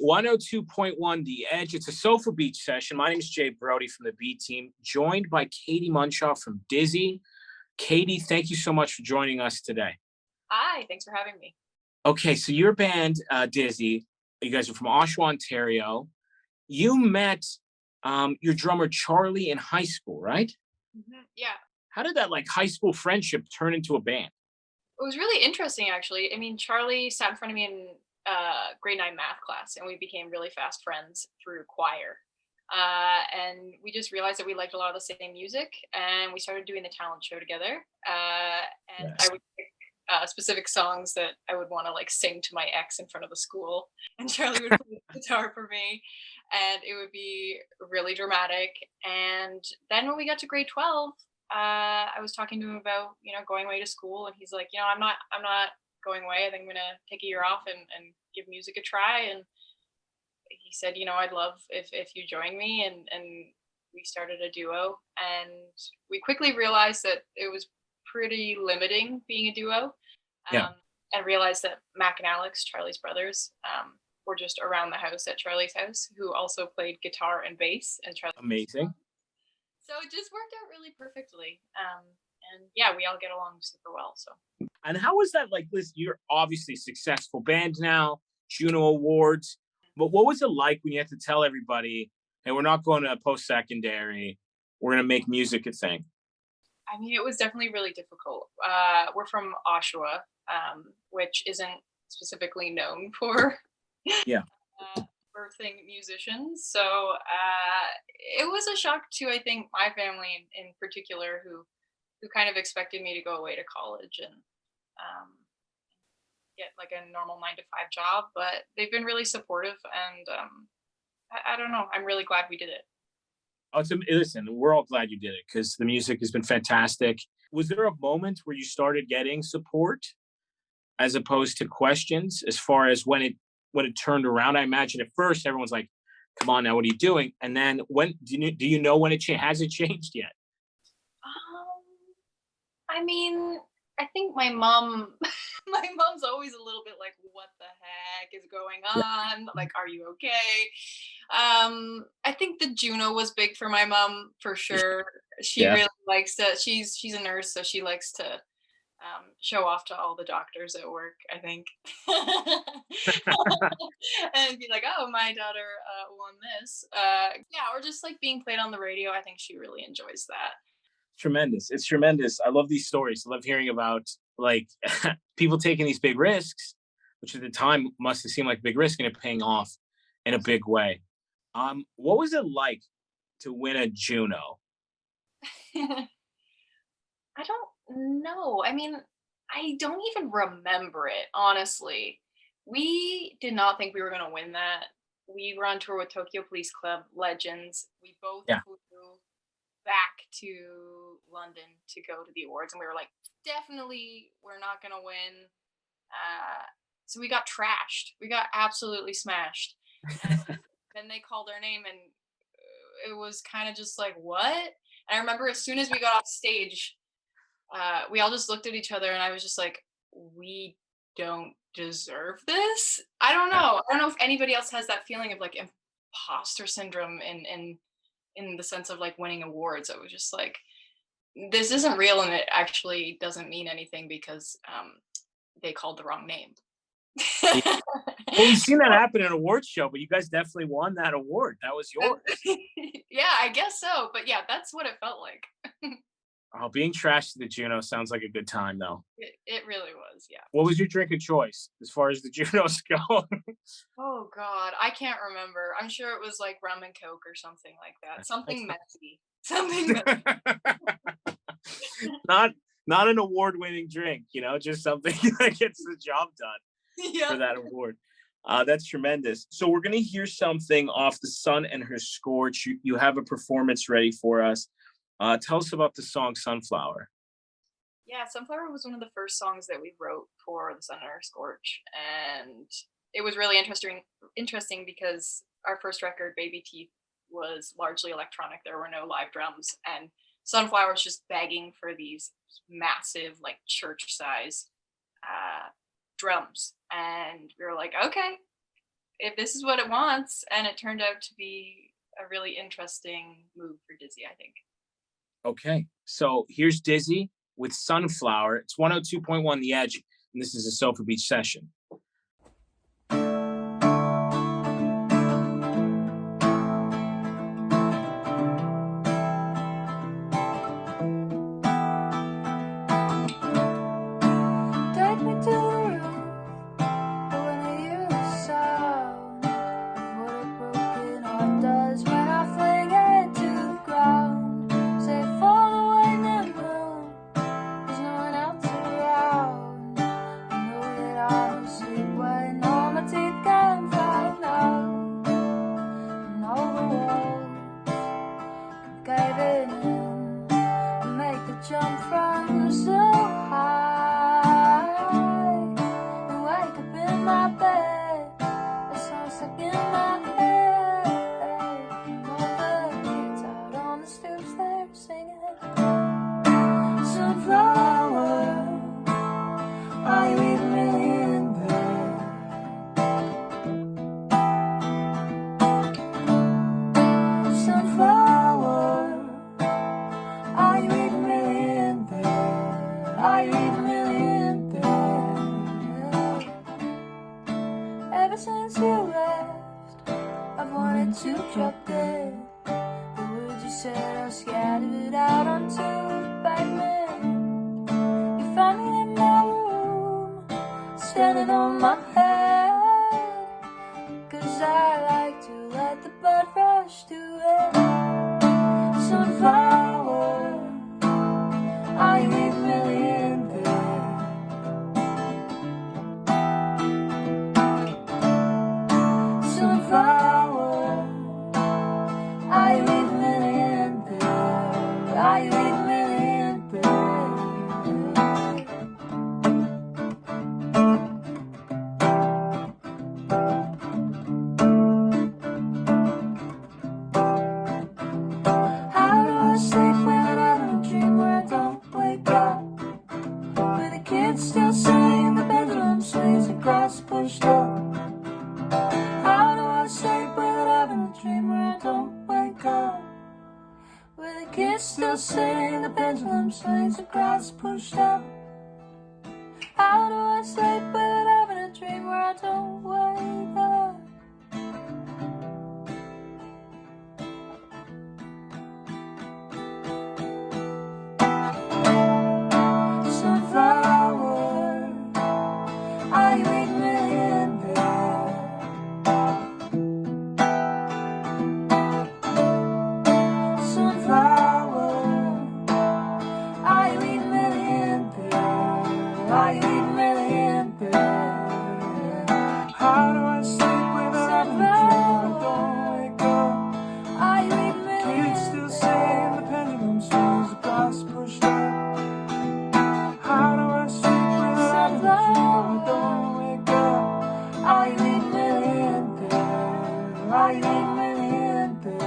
102.1 The Edge. It's a Sofa Beach session. My name is Jay Brody from the B Team, joined by Katie Munshaw from Dizzy. Katie, thank you so much for joining us today. Hi, thanks for having me. Okay, so your band, Dizzy, you guys are from Oshawa, Ontario. You met your drummer Charlie in high school, right? Yeah, How did that high school friendship turn into a band? it was really interesting actually. I mean, Charlie sat in front of me in grade 9 math class, and we became really fast friends through choir. And we just realized that we liked a lot of the same music, and we started doing the talent show together. And I Yes. would pick specific songs that I would want to sing to my ex in front of the school, and Charlie would play the guitar for me, and it would be really dramatic. And then when we got to grade 12, I was talking to him about going away to school, and he's like, I'm not going away. I think I'm gonna take a year off and give music a try. And he said, I'd love if you join me, and we started a duo. And we quickly realized that it was pretty limiting being a duo. Yeah. And realized that Mac and Alex, Charlie's brothers, were just around the house at Charlie's house, who also played guitar and bass. And Charlie, Amazing. so it just worked out really perfectly. And yeah, we all get along super well. So. And how was that listen, you're obviously a successful band now, Juno Awards. But what was it like when you had to tell everybody, hey, we're not going to post-secondary, we're going to make music a thing? I mean, it was definitely really difficult. We're from Oshawa, which isn't specifically known for Yeah. birthing musicians. So it was a shock to, I think, my family in particular, who kind of expected me to go away to college and get a normal 9 to 5 job. But they've been really supportive, and I don't know. I'm really glad we did it. Oh, listen, we're all glad you did it because the music has been fantastic. Was there a moment where you started getting support as opposed to questions as far as when it turned around? I imagine at first everyone's like, come on now, what are you doing? And then when do you know when has it changed yet? I mean, I think my mom's always a little bit like, what the heck is going on? Are you okay? I think the Juno was big for my mom for sure. She really likes to, she's a nurse, so she likes to show off to all the doctors at work, I think. And be like, oh, my daughter won this. Yeah, or just being played on the radio. I think she really enjoys that. Tremendous. It's tremendous. I love these stories. I love hearing about people taking these big risks, which at the time must have seemed like a big risk, and it paying off in a big way. What was it like to win a Juno? I don't know. I mean, I don't even remember it, honestly. We did not think we were going to win that. We were on tour with Tokyo Police Club, Legends. We both flew back to London to go to the awards, and we were like, definitely we're not gonna win. So we got trashed. We got absolutely smashed. And then they called our name, and it was kind of just like, what? And I remember as soon as we got off stage, we all just looked at each other, and I was just like, we don't deserve this. I don't know if anybody else has that feeling of imposter syndrome in the sense of winning awards. I was just like, this isn't real, and it actually doesn't mean anything because they called the wrong name. Well, we've seen that happen in an awards show, but you guys definitely won that award. That was yours. Yeah, I guess so. But yeah, that's what it felt like. Oh, being trashed to the Juno sounds like a good time, though. It really was, yeah. What was your drink of choice as far as the Junos go? Oh God, I can't remember. I'm sure it was rum and Coke or something like that. Something messy. Something messy. Not an award-winning drink, just something that gets the job done for that award. That's tremendous. So we're going to hear something off the Sun and Her Scorch. You have a performance ready for us. Tell us about the song Sunflower. Yeah, Sunflower was one of the first songs that we wrote for the Sun and Her Scorch. And it was really interesting because our first record, Baby Teeth, was largely electronic. There were no live drums. And Sunflower was just begging for these massive, church size drums. And we were like, okay, if this is what it wants. And it turned out to be a really interesting move for Dizzy, I think. Okay. So here's Dizzy with Sunflower. It's 102.1 The Edge, and this is a Sofa Beach session. Take me to the roof, I wanna hear the sound of what a broken heart does when I fling it to the ground. Say for the winding moon, there's no one else around. I know that I'm asleep when all my teeth can fall out, and all the walls caving in and make the jump from so high. And wake up in my bed, a song stuck in my head. And all the kids out on the stoops, they're singing. Sunflower, are you even really in bed? Sunflower, are you even really in bed? Are you even really in bed? Ever since you left, I've wanted to drop dead. The words you said are scattered out onto the pavement. You found me in my room, standing on my head. 'Cause I like to let the blood rush to it. Sunflower, are you even really in bed? Sunflower, are you even really in bed? Are you even really in bed? How do I sleep when I'm in a dream where I don't wake up? Where the kids still sing, the pendulum swings, the glass pushed up. How do I sleep when I'm in a dream where I don't wake up? Where the kids still sing, the pendulum swings, the glass pushed up. How do I sleep when I'm in a dream where I don't wake up? Sunflower, are you even really in bed? Sunflower, are you even really in bed? Are you even really in bed? How do I sleep without a dream? I don't wake up. Are you even really in bed? Kids still saying the pendulum swings, the glass pushed up. How do I sleep without a dream? I don't wake up. Are you even really in bed? Are you even really in bed?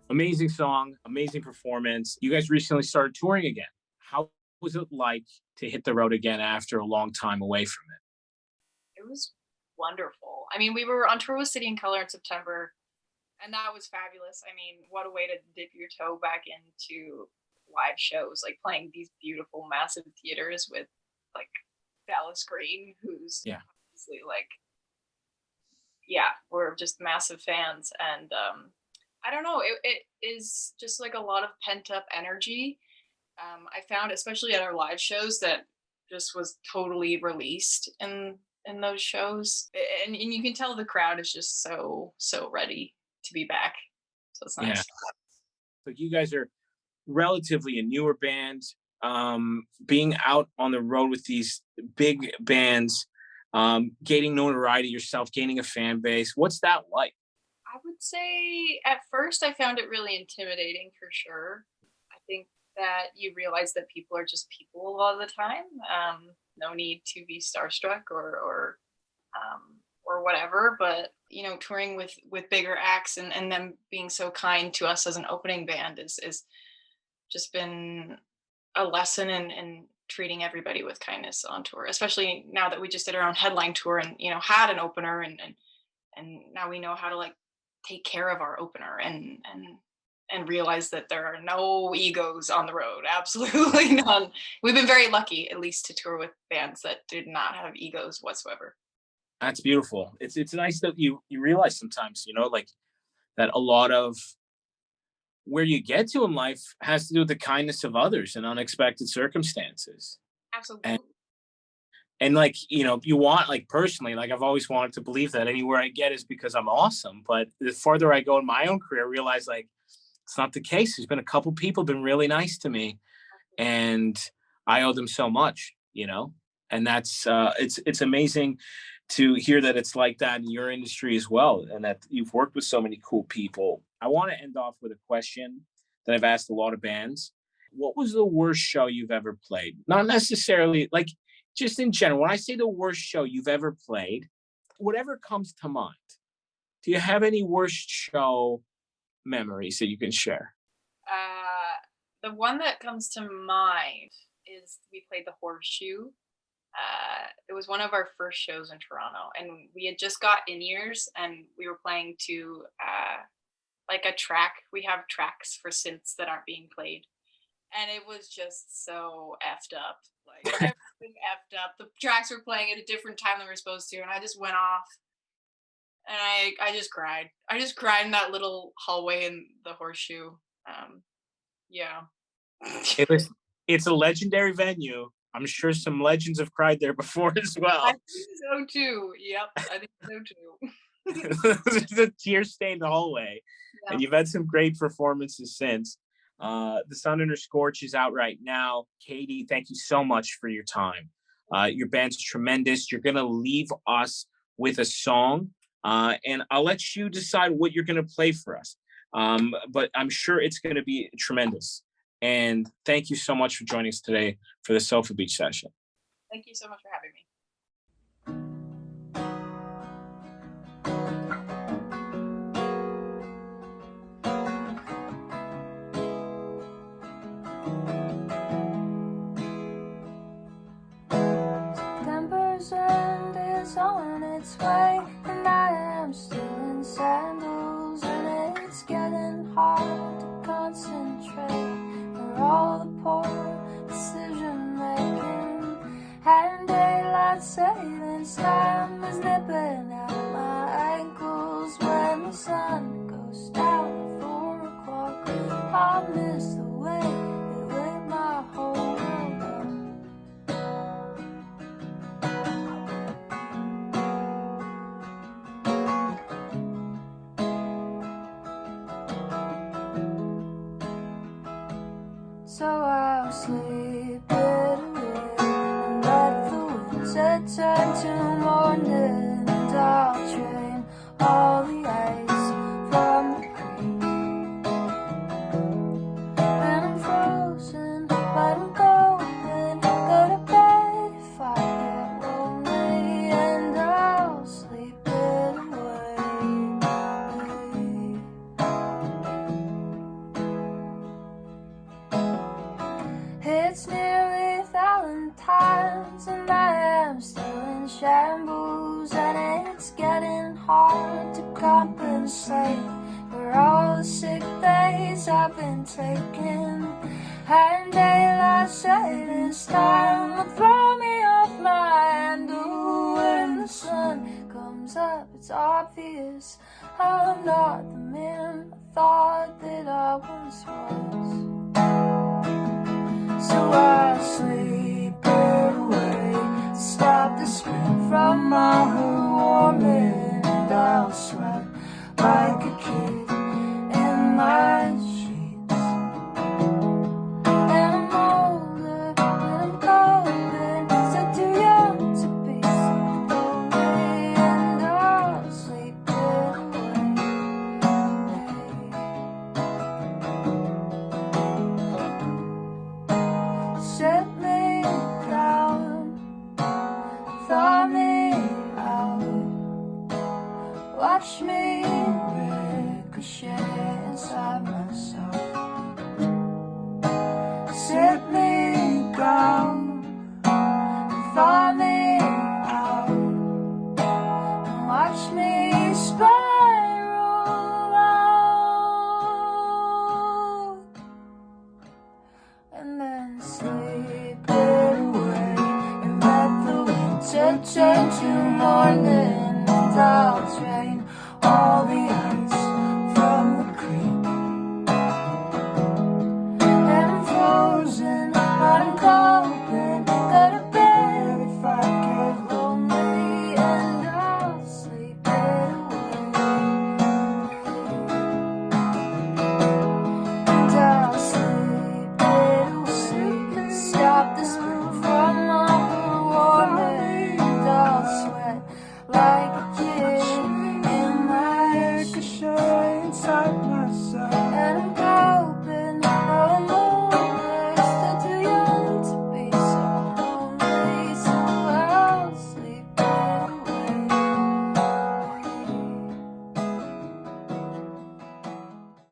Amazing song, amazing performance. You guys recently started touring again. How was it like to hit the road again after a long time away from it? It was wonderful. I mean, we were on tour with City and Color in September, and that was fabulous. I mean, what a way to dip your toe back into live shows, like playing these beautiful, massive theaters with like Dallas Green, who's Yeah. obviously like, yeah, we're just massive fans. And I don't know, it is just like a lot of pent up energy. I found, especially at our live shows, that just was totally released in those shows, and you can tell the crowd is just so ready to be back. So it's Yeah. nice. So you guys are relatively a newer band, being out on the road with these big bands, gaining notoriety yourself, gaining a fan base. What's that like? I would say at first I found it really intimidating for sure. I think that you realize that people are just people a lot of the time. No need to be starstruck or whatever. But you know, touring with bigger acts and them being so kind to us as an opening band is just been a lesson in treating everybody with kindness on tour, especially now that we just did our own headline tour and, had an opener, and now we know how to like take care of our opener and realize that there are no egos on the road. Absolutely none. We've been very lucky, at least, to tour with bands that did not have egos whatsoever. That's beautiful. It's nice that you realize sometimes, like that a lot of where you get to in life has to do with the kindness of others in unexpected circumstances. Absolutely. And like, you want, like, personally, like, I've always wanted to believe that anywhere I get is because I'm awesome. But the farther I go in my own career, I realize, like, it's not the case. There's been a couple people been really nice to me, and I owe them so much, and that's it's amazing to hear that it's like that in your industry as well, and that you've worked with so many cool people. I want to end off with a question that I've asked a lot of bands. What was the worst show you've ever played? Not necessarily, like, just in general. When I say the worst show you've ever played, whatever comes to mind. Do you have any worst show memories that you can share? The one that comes to mind is we played the Horseshoe. It was one of our first shows in Toronto, and we had just got in-ears, and we were playing to like a track. We have tracks for synths that aren't being played, and it was just so effed up. Like, everything effed up. The tracks were playing at a different time than we were supposed to, and I just went off, and I just cried. I just cried in that little hallway in the Horseshoe. Yeah. It's a legendary venue. I'm sure some legends have cried there before as well. I think so too. Yep, I think so too. It's a tear-stained hallway, Yeah. and you've had some great performances since. The Sun and Her Scorch is out right now. Katie, thank you so much for your time. Your band's tremendous. You're gonna leave us with a song, and I'll let you decide what you're gonna play for us. But I'm sure it's gonna be tremendous. And thank you so much for joining us today for the Sofa Beach session. Thank you so much for having me. September's end is on its way, and I am still in sandals, and it's getting hard to concentrate. For all the poor decision making, and daylight savings time is nipping at my ankles. When the sun goes down at 4 o'clock, I miss the way it lit my whole world up. So I'll sleep it away and let the winter turn to morning, and I'll drain all the ice from the creek. When I'm frozen, but I'm golden, go to bed if I get lonely, and I'll sleep it away. It's nearly Valentine's, and I am still in shambles, and it's getting hard to compensate for all the sick days I've been taking. And daylight savings time will throw me off my handle. When the sun comes up, it's obvious I'm not the man I thought that I once was. So I sleep it away, stop the spin from my heart warming, and I'll sweat like a kid in my sheets. And I'm older, but I'm golden, so too young to be so lonely, and I'll sleep it away. Set me down, thaw me out, watch me ricochet inside myself. Set me down, return to morning and I'll train all the